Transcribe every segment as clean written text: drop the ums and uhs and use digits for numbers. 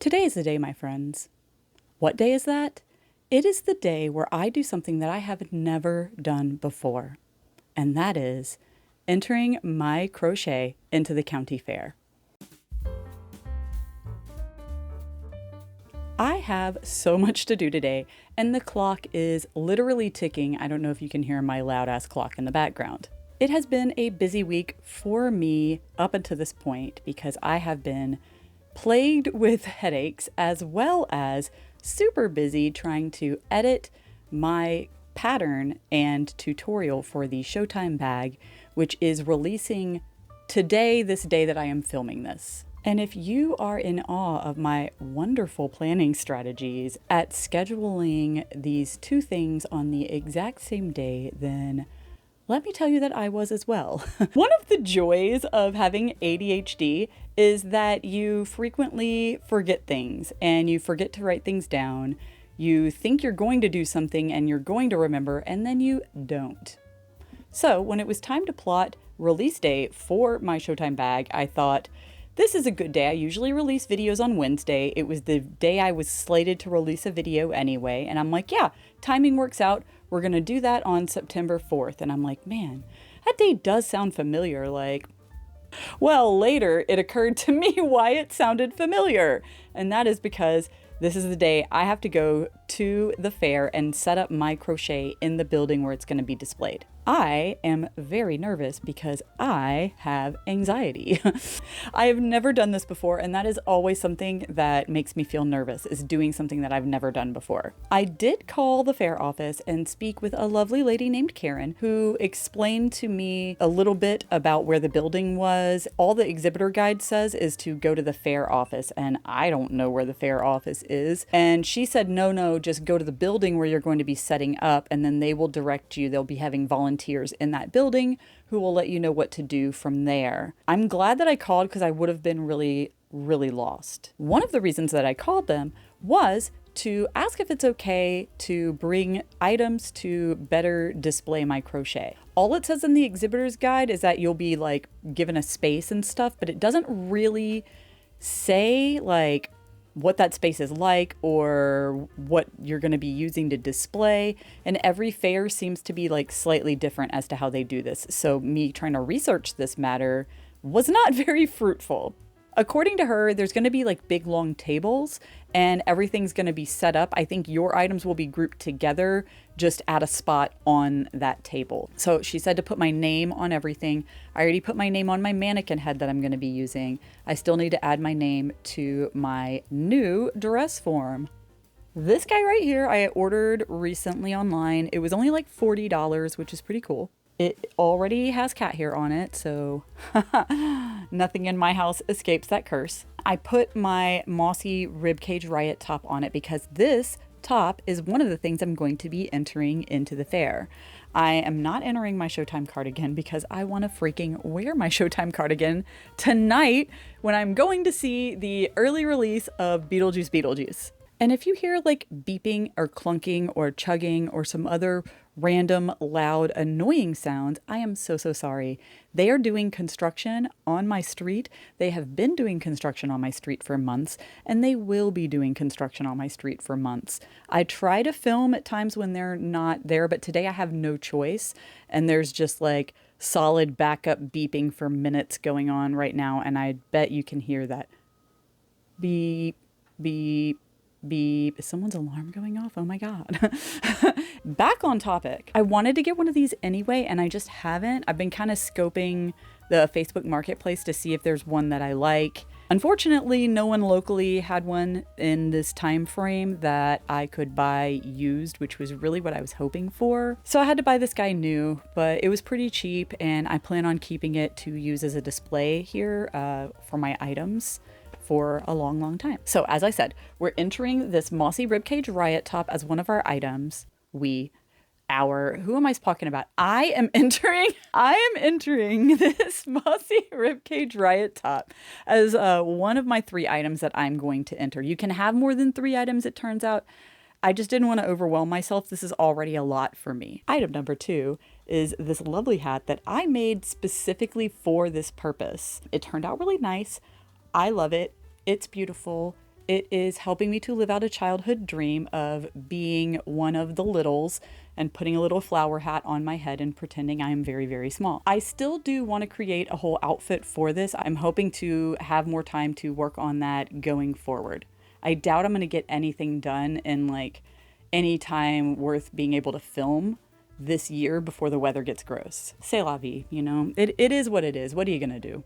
Today is the day, my friends. What day is that? It is the day where I do something that I have never done before, and that is entering my crochet into the county fair. I have so much to do today, and the clock is literally ticking. I don't know if you can hear my loud ass clock in the background. It has been a busy week for me up until this point because I have been plagued with headaches as well as super busy trying to edit my pattern and tutorial for the Showtime bag, which is releasing today, this day that I am filming this. And if you are in awe of my wonderful planning strategies at scheduling these two things on the exact same day, then let me tell you that I was as well. One of the joys of having ADHD is that you frequently forget things and you forget to write things down. You think you're going to do something and you're going to remember, and then you don't. So when it was time to plot release day for my Showtime bag, I thought, this is a good day. I usually release videos on Wednesday. It was the day I was slated to release a video anyway. And I'm like, yeah, timing works out. We're going to do that on September 4th. And I'm like, man, that day does sound familiar. Well, later it occurred to me why it sounded familiar. And that is because this is the day I have to go to the fair and set up my crochet in the building where it's going to be displayed. I am very nervous because I have anxiety. I have never done this before, and that is always something that makes me feel nervous, is doing something that I've never done before. I did call the fair office and speak with a lovely lady named Karen, who explained to me a little bit about where the building was. All the exhibitor guide says is to go to the fair office, and I don't know where the fair office is. And she said, no, just go to the building where you're going to be setting up, and then they will direct you. They'll be having volunteers in that building who will let you know what to do from there. I'm glad that I called because I would have been really lost. One of the reasons that I called them was to ask if it's okay to bring items to better display my crochet. All it says in the exhibitor's guide is that you'll be given a space and stuff, but it doesn't really say what that space is like or what you're going to be using to display. And every fair seems to be slightly different as to how they do this. So me trying to research this matter was not very fruitful. According to her, there's going to be big long tables and everything's going to be set up. I think your items will be grouped together just at a spot on that table. So she said to put my name on everything. I already put my name on my mannequin head that I'm going to be using. I still need to add my name to my new dress form. This guy right here, I ordered recently online. It was only $40, which is pretty cool. It already has cat hair on it, so nothing in my house escapes that curse. I put my mossy ribcage riot top on it because this top is one of the things I'm going to be entering into the fair. I am not entering my Showtime cardigan because I want to freaking wear my Showtime cardigan tonight when I'm going to see the early release of Beetlejuice. And if you hear beeping or clunking or chugging or some other random, loud, annoying sounds, I am so sorry. They are doing construction on my street. They have been doing construction on my street for months, and they will be doing construction on my street for months. I try to film at times when they're not there, but today I have no choice. And there's just solid backup beeping for minutes going on right now. And I bet you can hear that beep, beep, beep. Is someone's alarm going off? Oh my God. Back on topic. I wanted to get one of these anyway, and I just haven't. I've been kind of scoping the Facebook Marketplace to see if there's one that I like. Unfortunately, no one locally had one in this time frame that I could buy used, which was really what I was hoping for. So I had to buy this guy new, but it was pretty cheap, and I plan on keeping it to use as a display here for my items for a long time. So as I said, we're entering this mossy ribcage riot top as one of our items. Who am I talking about? I am entering this mossy ribcage riot top as one of my 3 items that I'm going to enter. You can have more than 3 items, it turns out. I just didn't want to overwhelm myself. This is already a lot for me. Item number 2 is this lovely hat that I made specifically for this purpose. It turned out really nice. I love it. It's beautiful. It is helping me to live out a childhood dream of being one of the littles and putting a little flower hat on my head and pretending I am very, very small. I still do want to create a whole outfit for this. I'm hoping to have more time to work on that going forward. I doubt I'm going to get anything done in like any time worth being able to film this year before the weather gets gross. C'est la vie, you know? It is what it is. What are you going to do?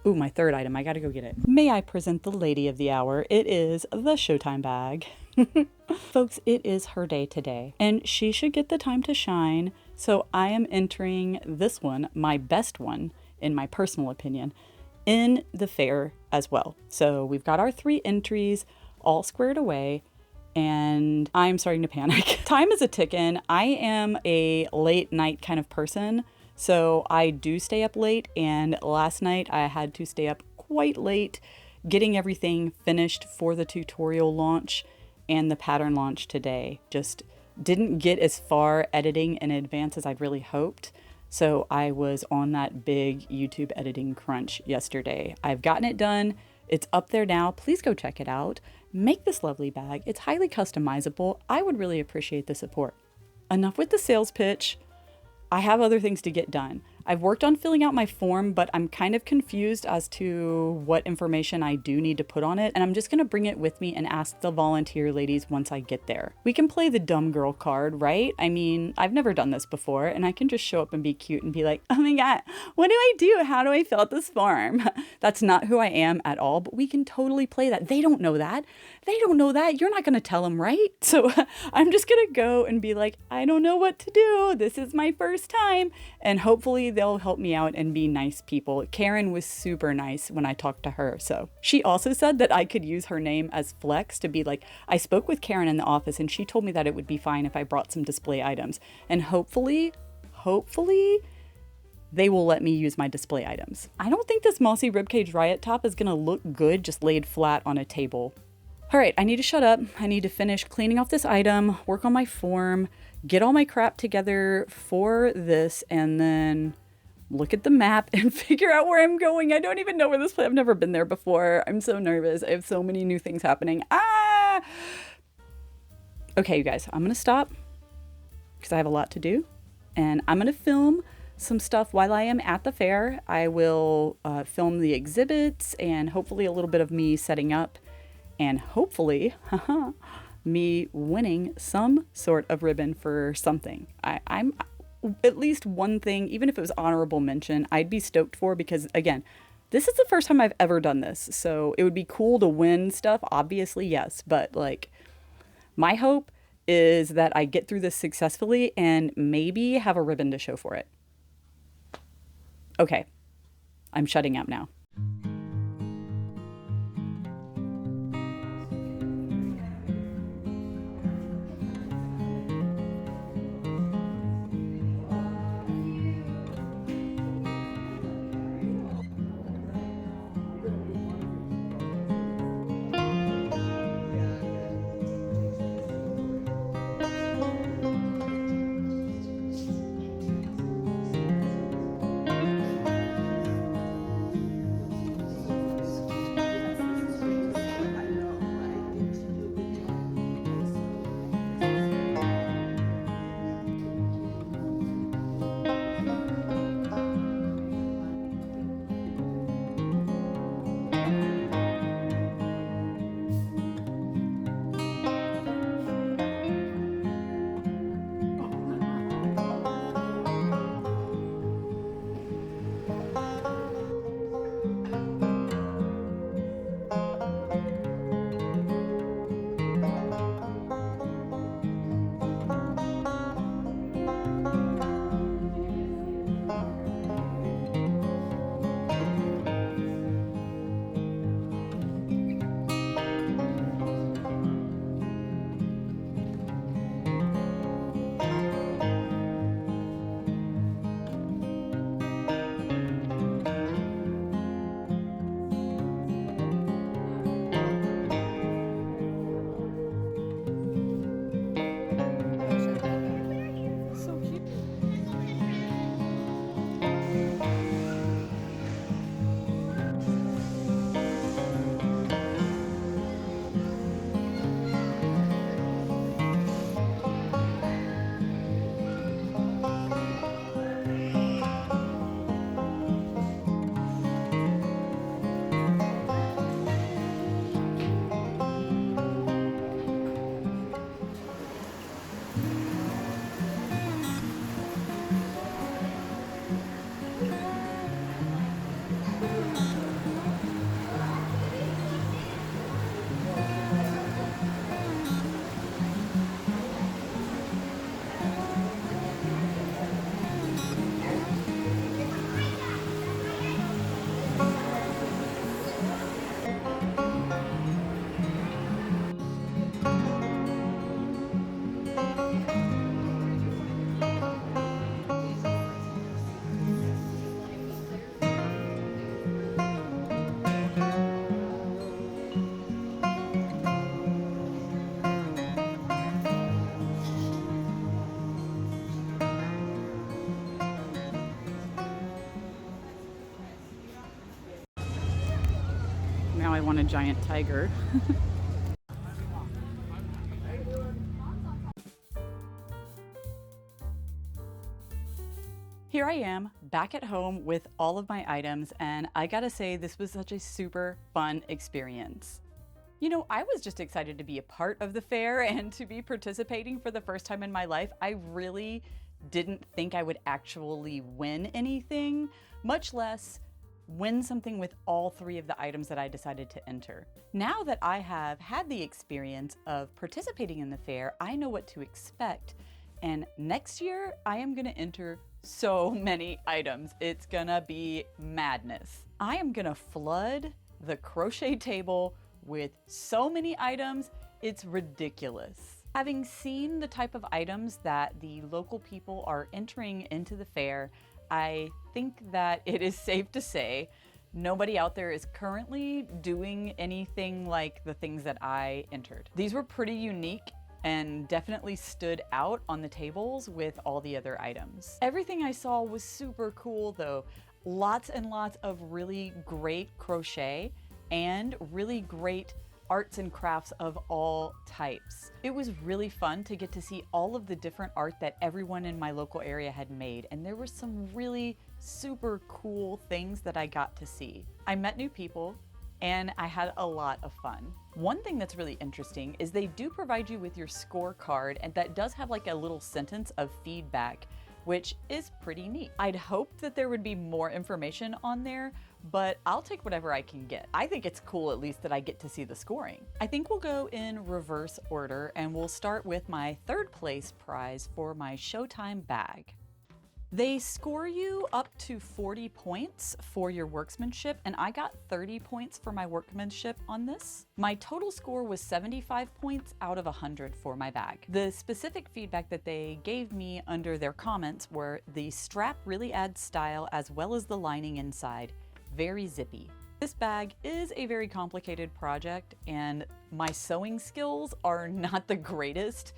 Ooh, my third item. I gotta go get it. May I present the lady of the hour? It is the Showtime bag. Folks, it is her day today, and she should get the time to shine. So I am entering this one, my best one, in my personal opinion, in the fair as well. So we've got our 3 entries all squared away, and I'm starting to panic. Time is a ticking. I am a late night kind of person. So I do stay up late, and last night I had to stay up quite late getting everything finished for the tutorial launch and the pattern launch today. Just didn't get as far editing in advance as I'd really hoped. So I was on that big YouTube editing crunch yesterday. I've gotten it done. It's up there now. Please go check it out. Make this lovely bag. It's highly customizable. I would really appreciate the support. Enough with the sales pitch. I have other things to get done. I've worked on filling out my form, but I'm kind of confused as to what information I do need to put on it, and I'm just gonna bring it with me and ask the volunteer ladies once I get there. We can play the dumb girl card, right? I mean, I've never done this before, and I can just show up and be cute and be like, oh my god, what do I do? How do I fill out this form? That's not who I am at all, but we can totally play that. They don't know that. They don't know that. You're not gonna tell them, right? So I'm just gonna go and be like, I don't know what to do. This is my first time, and hopefully they'll help me out and be nice people. Karen was super nice when I talked to her. So she also said that I could use her name as Flex to be like, I spoke with Karen in the office and she told me that it would be fine if I brought some display items. And hopefully they will let me use my display items. I don't think this Mossy Ribcage Riot top is gonna look good just laid flat on a table. All right, I need to shut up. I need to finish cleaning off this item, work on my form, get all my crap together for this, and then look at the map and figure out where I'm going. I don't even know where this place. I've never been there before. I'm so nervous. I have so many new things happening. Ah! Okay, you guys, I'm gonna stop because I have a lot to do, and I'm gonna film some stuff while I am at the fair. I will film the exhibits and hopefully a little bit of me setting up, and hopefully, me winning some sort of ribbon for something. I'm at least one thing, even if it was honorable mention, I'd be stoked for, because again, this is the first time I've ever done this. So it would be cool to win stuff, obviously, yes. But like, my hope is that I get through this successfully and maybe have a ribbon to show for it. Okay, I'm shutting up now. I want a giant tiger. Here I am, back at home with all of my items, and I gotta say, this was such a super fun experience. You know, I was just excited to be a part of the fair and to be participating for the first time in my life. I really didn't think I would actually win anything, much less win something with all three of the items that I decided to enter. Now that I have had the experience of participating in the fair, I know what to expect. And next year, I am gonna enter so many items. It's gonna be madness. I am gonna flood the crochet table with so many items, it's ridiculous. Having seen the type of items that the local people are entering into the fair, I think that it is safe to say nobody out there is currently doing anything like the things that I entered. These were pretty unique and definitely stood out on the tables with all the other items. Everything I saw was super cool though. Lots and lots of really great crochet and really great arts and crafts of all types. It was really fun to get to see all of the different art that everyone in my local area had made, and there were some really super cool things that I got to see. I met new people, and I had a lot of fun. One thing that's really interesting is they do provide you with your scorecard, and that does have like a little sentence of feedback, which is pretty neat. I'd hoped that there would be more information on there, but I'll take whatever I can get. I think it's cool at least that I get to see the scoring. I think we'll go in reverse order, and we'll start with my third place prize for my Showtime bag. They score you up to 40 points for your workmanship, and I got 30 points for my workmanship on this. My total score was 75 points out of 100 for my bag. The specific feedback that they gave me under their comments were the strap really adds style as well as the lining inside. Very zippy. This bag is a very complicated project, and my sewing skills are not the greatest.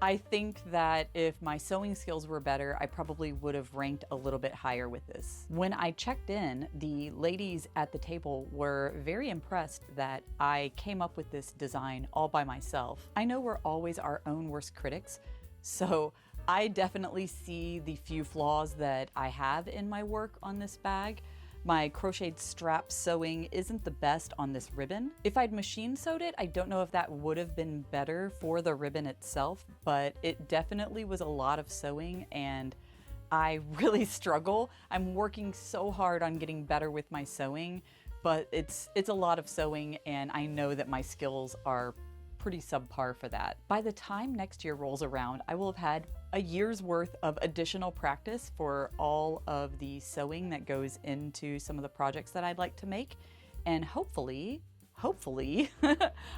I think that if my sewing skills were better, I probably would have ranked a little bit higher with this. When I checked in, the ladies at the table were very impressed that I came up with this design all by myself. I know we're always our own worst critics, so I definitely see the few flaws that I have in my work on this bag. My crocheted strap sewing isn't the best on this ribbon. If I'd machine sewed it, I don't know if that would have been better for the ribbon itself, but it definitely was a lot of sewing and I really struggle. I'm working so hard on getting better with my sewing, but it's a lot of sewing and I know that my skills are pretty subpar for that. By the time next year rolls around, I will have had a year's worth of additional practice for all of the sewing that goes into some of the projects that I'd like to make. And hopefully,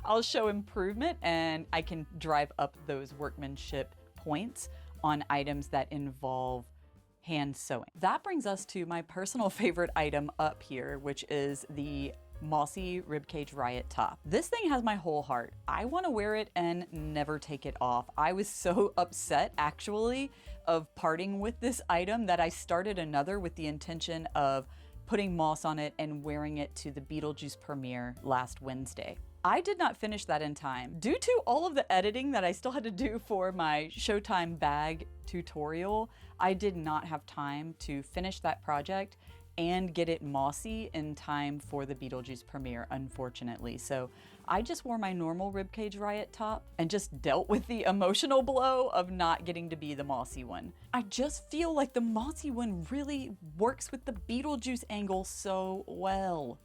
I'll show improvement and I can drive up those workmanship points on items that involve hand sewing. That brings us to my personal favorite item up here, which is the Mossy Ribcage Riot top. This thing has my whole heart. I want to wear it and never take it off. I was so upset actually of parting with this item that I started another with the intention of putting moss on it and wearing it to the Beetlejuice premiere last Wednesday. I did not finish that in time. Due to all of the editing that I still had to do for my Showtime bag tutorial, I did not have time to finish that project and get it mossy in time for the Beetlejuice premiere, unfortunately. So I just wore my normal Ribcage Riot top and just dealt with the emotional blow of not getting to be the mossy one. I just feel like the mossy one really works with the Beetlejuice angle so well.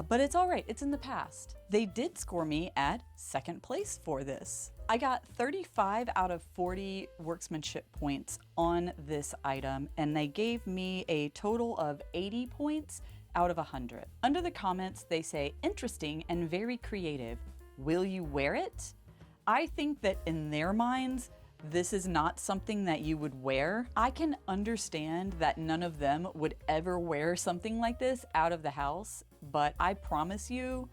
But it's all right, it's in the past. They did score me at second place for this. I got 35 out of 40 workmanship points on this item, and they gave me a total of 80 points out of 100. Under the comments, they say, interesting and very creative. Will you wear it? I think that in their minds, this is not something that you would wear. I can understand that none of them would ever wear something like this out of the house, but I promise you,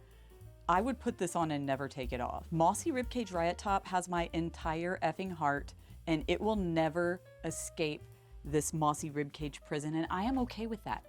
I would put this on and never take it off. Mossy Ribcage Riot top has my entire effing heart, and it will never escape this Mossy Ribcage prison, and I am okay with that.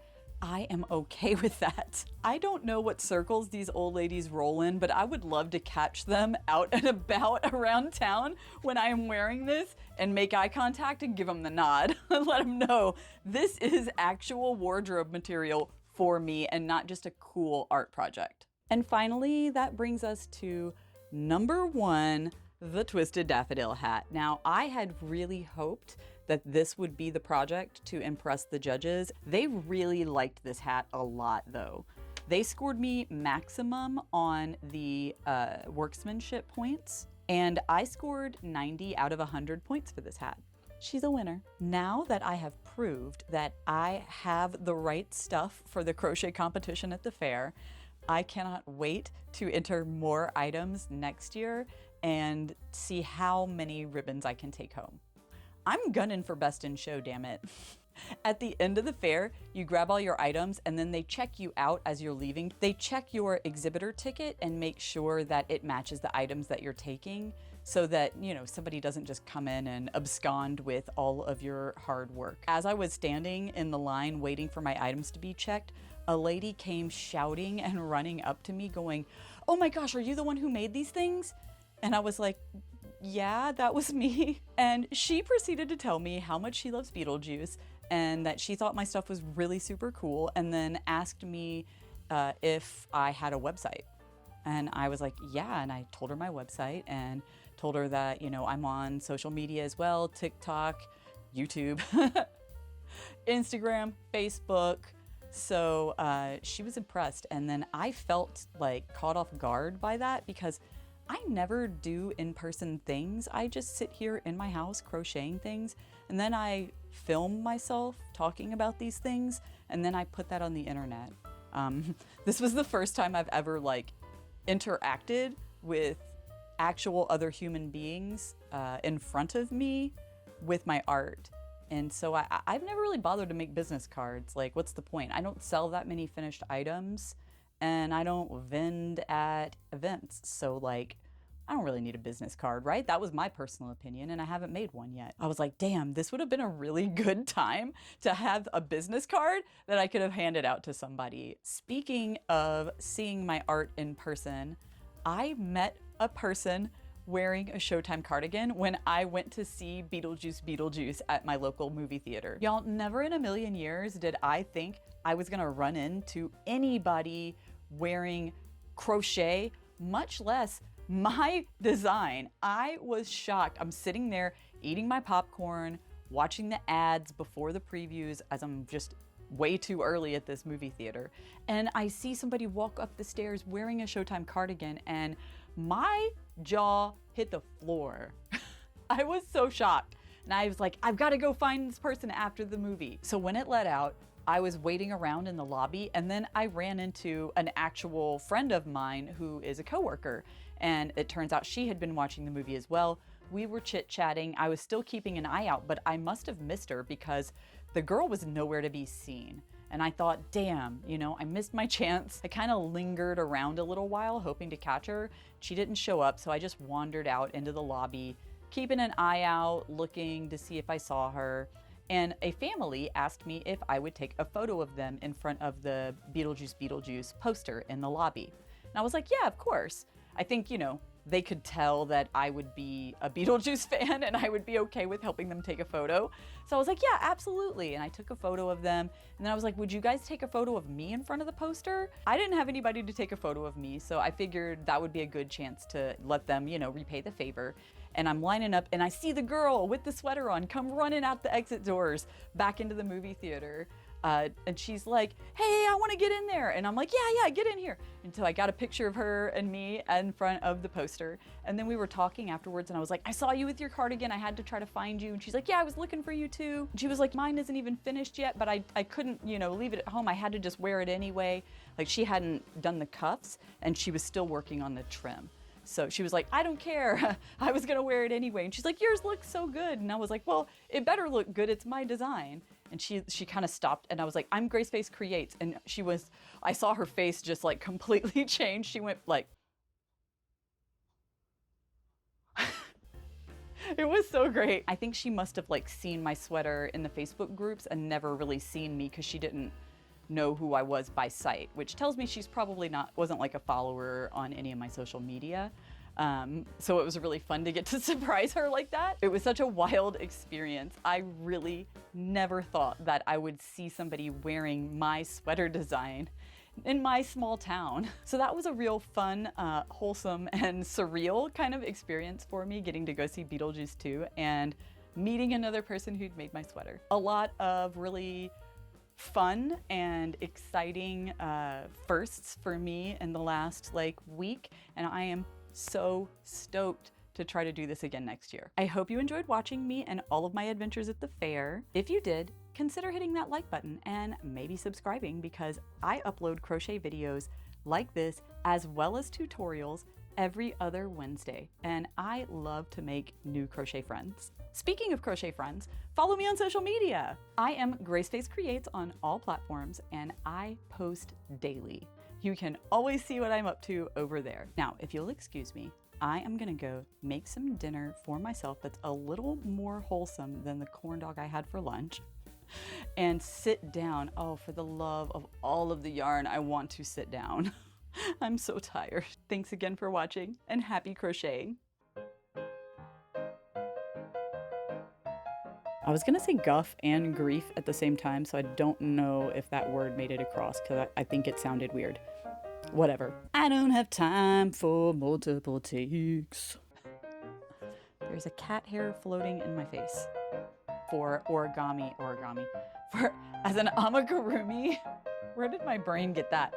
I am okay with that. I don't know what circles these old ladies roll in, but I would love to catch them out and about around town when I am wearing this and make eye contact and give them the nod and let them know this is actual wardrobe material for me and not just a cool art project. And finally, that brings us to number 1, the Twisted Daffodil hat. Now, I had really hoped that this would be the project to impress the judges. They really liked this hat a lot though. They scored me maximum on the workmanship points, and I scored 90 out of 100 points for this hat. She's a winner. Now that I have proved that I have the right stuff for the crochet competition at the fair, I cannot wait to enter more items next year and see how many ribbons I can take home. I'm gunning for best in show, damn it. At the end of the fair, you grab all your items and then they check you out as you're leaving. They check your exhibitor ticket and make sure that it matches the items that you're taking so that, you know, somebody doesn't just come in and abscond with all of your hard work. As I was standing in the line waiting for my items to be checked, a lady came shouting and running up to me going, "Oh my gosh, are you the one who made these things?" And I was like, yeah, that was me. And she proceeded to tell me how much she loves Beetlejuice and that she thought my stuff was really super cool, and then asked me if I had a website. And I was like, yeah, and I told her my website and told her that, you know, I'm on social media as well, TikTok, YouTube, Instagram, Facebook. So she was impressed. And then I felt like caught off guard by that because I never do in-person things. I just sit here in my house crocheting things, and then I film myself talking about these things, and then I put that on the internet. This was the first time I've ever like interacted with actual other human beings in front of me with my art. And so I've never really bothered to make business cards. Like, what's the point? I don't sell that many finished items, and I don't vend at events. So like, I don't really need a business card, right? That was my personal opinion, and I haven't made one yet. I was like, damn, this would have been a really good time to have a business card that I could have handed out to somebody. Speaking of seeing my art in person, I met a person wearing a Showtime cardigan when I went to see Beetlejuice at my local movie theater. Y'all, never in a million years did I think I was gonna run into anybody wearing crochet, much less my design. I was shocked. I'm sitting there eating my popcorn, watching the ads before the previews as I'm just way too early at this movie theater. And I see somebody walk up the stairs wearing a Showtime cardigan, and my jaw hit the floor. I was so shocked. And I was like, I've got to go find this person after the movie. So when it let out, I was waiting around in the lobby, and then I ran into an actual friend of mine who is a coworker. And it turns out she had been watching the movie as well. We were chit-chatting. I was still keeping an eye out, but I must have missed her because the girl was nowhere to be seen. And I thought, damn, you know, I missed my chance. I kind of lingered around a little while hoping to catch her. She didn't show up, so I just wandered out into the lobby, keeping an eye out, looking to see if I saw her. And a family asked me if I would take a photo of them in front of the Beetlejuice poster in the lobby. And I was like, yeah, of course. I think, you know, they could tell that I would be a Beetlejuice fan and I would be okay with helping them take a photo. So I was like, yeah, absolutely. And I took a photo of them. And then I was like, would you guys take a photo of me in front of the poster? I didn't have anybody to take a photo of me, so I figured that would be a good chance to let them, you know, repay the favor. And I'm lining up and I see the girl with the sweater on come running out the exit doors back into the movie theater. And she's like, hey, I want to get in there. And I'm like, yeah, get in here. Until I got a picture of her and me in front of the poster. And then we were talking afterwards and I was like, I saw you with your cardigan. I had to try to find you. And she's like, yeah, I was looking for you too. And she was like, mine isn't even finished yet, but I couldn't, you know, leave it at home. I had to just wear it anyway. Like, she hadn't done the cuffs and she was still working on the trim. So she was like, I don't care. I was gonna wear it anyway. And she's like, yours looks so good. And I was like, well, it better look good. It's my design. And she kind of stopped and I was like, I'm Grace Face Creates. And I saw her face just like completely change. She went like, it was so great. I think she must have like seen my sweater in the Facebook groups and never really seen me because she didn't know who I was by sight, which tells me she's probably wasn't like a follower on any of my social media. So it was really fun to get to surprise her like that. It was such a wild experience. I really never thought that I would see somebody wearing my sweater design in my small town. So that was a real fun, wholesome, and surreal kind of experience for me, getting to go see Beetlejuice 2 and meeting another person who'd made my sweater. A lot of really fun and exciting firsts for me in the last week, and I am so stoked to try to do this again next year. I hope you enjoyed watching me and all of my adventures at the fair. If you did, consider hitting that like button and maybe subscribing, because I upload crochet videos like this as well as tutorials every other Wednesday, and I love to make new crochet friends. Speaking of crochet friends, follow me on social media. I am Graceface Creates on all platforms, and I post daily. You can always see what I'm up to over there. Now, if you'll excuse me, I am gonna go make some dinner for myself that's a little more wholesome than the corn dog I had for lunch, and sit down. Oh, for the love of all of the yarn, I want to sit down. I'm so tired. Thanks again for watching, and happy crocheting. I was gonna say guff and grief at the same time, so I don't know if that word made it across, because I think it sounded weird. Whatever. I don't have time for multiple takes. There's a cat hair floating in my face. For origami. For as an amigurumi. Where did my brain get that?